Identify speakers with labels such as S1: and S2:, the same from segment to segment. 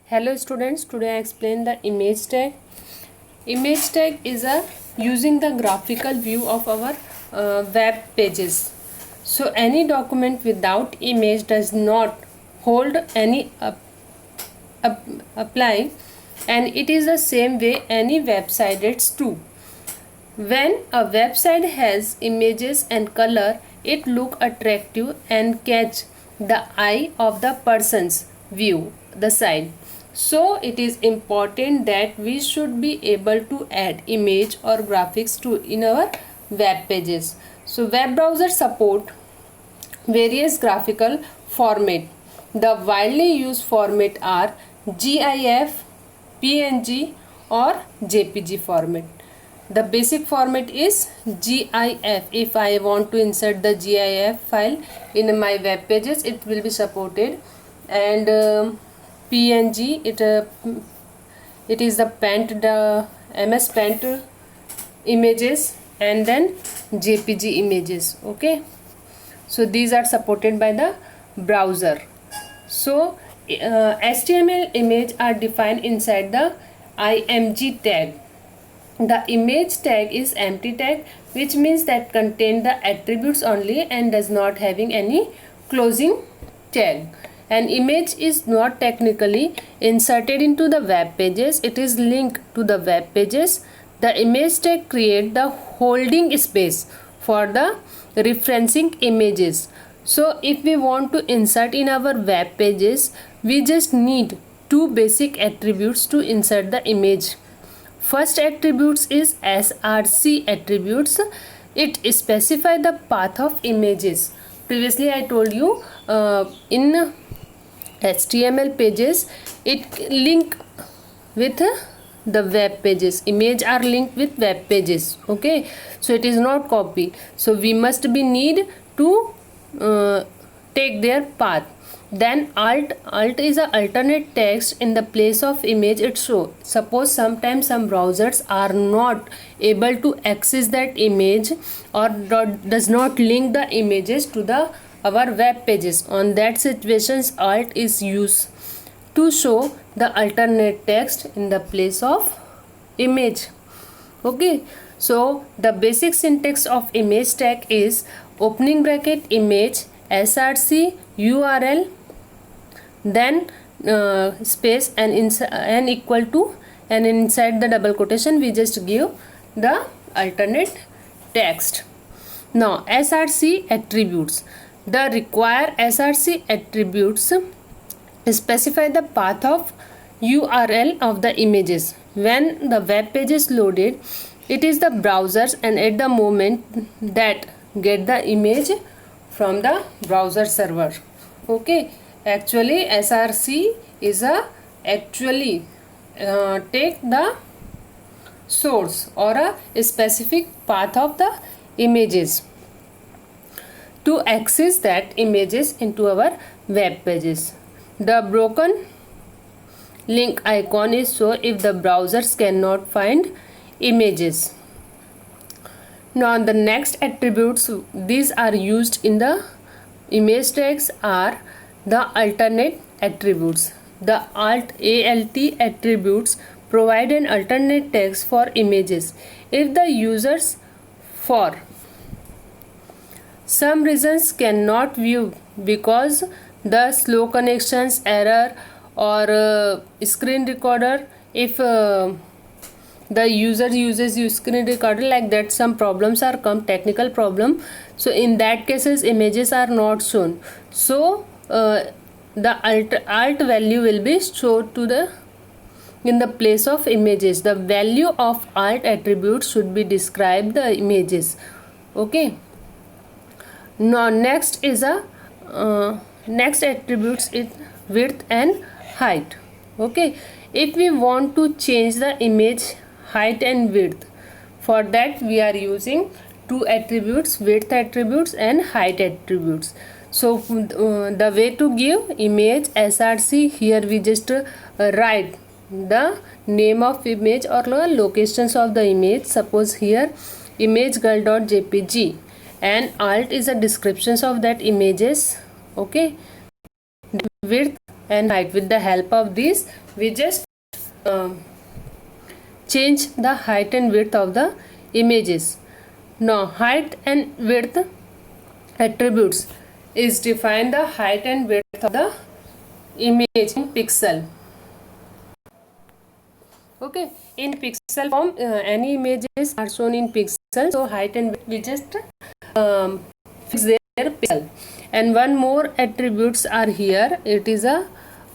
S1: Hello students, today I explain the image tag. Image tag is using the graphical view of our web pages. So any document without image does not hold any apply, and it is the same way any website is too. When a website has images and color, it look attractive and catch the eye of the person's view the site. So it is important that we should be able to add image or graphics to in our web pages. So web browsers support various graphical format. The widely used format are GIF, PNG or JPG format. The basic format is GIF. If I want to insert the GIF file in my web pages, it will be supported. And PNG, it is the MS Paint images, and then JPG images. Okay, so these are supported by the browser. So HTML image are defined inside the IMG tag. The image tag is empty tag, which means that contain the attributes only and does not having any closing tag. An image is not technically inserted into the web pages, it is linked to the web pages. The image tag create the holding space for the referencing images. So if we want to insert in our web pages, we just need two basic attributes to insert the image. First attributes is SRC attributes. It specify the path of images. Previously I told you in HTML pages it link with the web pages. Image are linked with web pages. Okay, so it is not copy. So we must be need to take their path. Then alt is a alternate text in the place of image it show. Suppose sometimes some browsers are not able to access that image or does not link the images to the our web pages. On that situations, alt is used to show the alternate text in the place of image. Okay, so the basic syntax of image tag is opening bracket image src url, then space and equal to, and inside the double quotation we just give the alternate text. Now src attributes. The required src attributes specify the path of URL of the images. When the web page is loaded, it is the browsers and at the moment that get the image from the browser server. Okay, actually src is actually take the source or a specific path of the images to access that images into our web pages. The broken link icon is so if the browsers cannot find images. Now the next attributes these are used in the image tags are the alternate attributes. The alt attributes provide an alternate text for images. If the users for some reasons cannot view because the slow connections error or screen recorder, if the user uses your screen recorder like that, some problems are come, technical problem. So in that cases images are not shown. So the alt value will be shown to the in the place of images. The value of alt attributes should be describe the images. Okay. Now next is next attributes is width and height. Okay, if we want to change the image height and width, for that we are using two attributes, width attributes and height attributes. So the way to give image src, here we just write the name of image or locations of the image. Suppose here image girl.jpg, and alt is a descriptions of that images. Okay, width and height. With the help of this, we just change the height and width of the images. Now height and width attributes is define the height and width of the image in pixel. Okay, in pixel form, any images are shown in pixel, so height and width we just fix their pixel. And one more attributes are here. It is a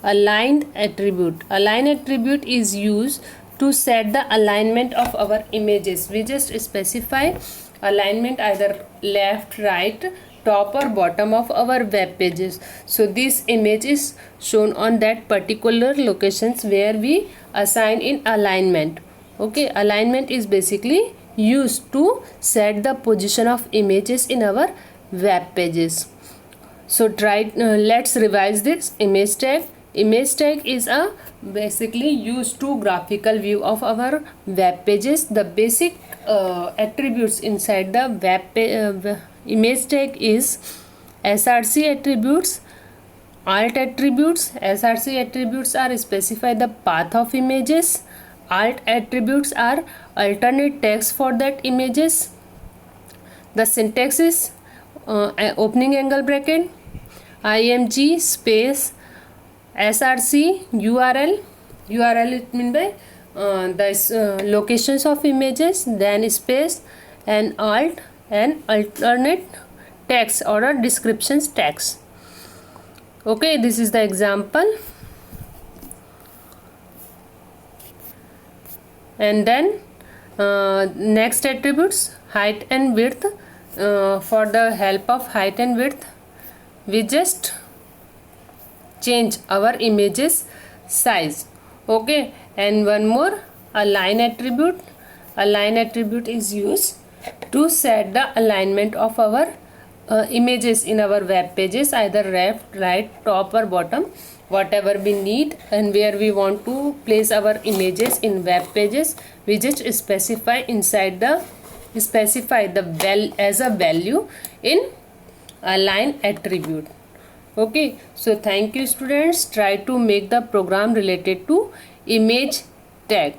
S1: aligned attribute. Align attribute is used to set the alignment of our images. We just specify alignment either left, right, top or bottom of our web pages. So this image is shown on that particular locations where we assign in alignment. Okay, alignment is basically used to set the position of images in our web pages. So let's revise this. Image tag. Image tag is a basically used to graphical view of our web pages. The basic attributes inside the image tag is src attributes, alt attributes. Src attributes are specify the path of images. Alt attributes are alternate text for that images. The syntax is opening angle bracket, img space src url. Url it mean by the locations of images, then space and alt and alternate text or a descriptions text. Okay, this is the example. And then next attributes, height and width. For the help of height and width, we just change our images size. Okay, and one more, align attribute. Align attribute is used to set the alignment of our images in our web pages, either left, right, top or bottom, whatever we need and where we want to place our images in web pages. We just specify inside the as a value in align attribute. Okay, so thank you students. Try to make the program related to image tag.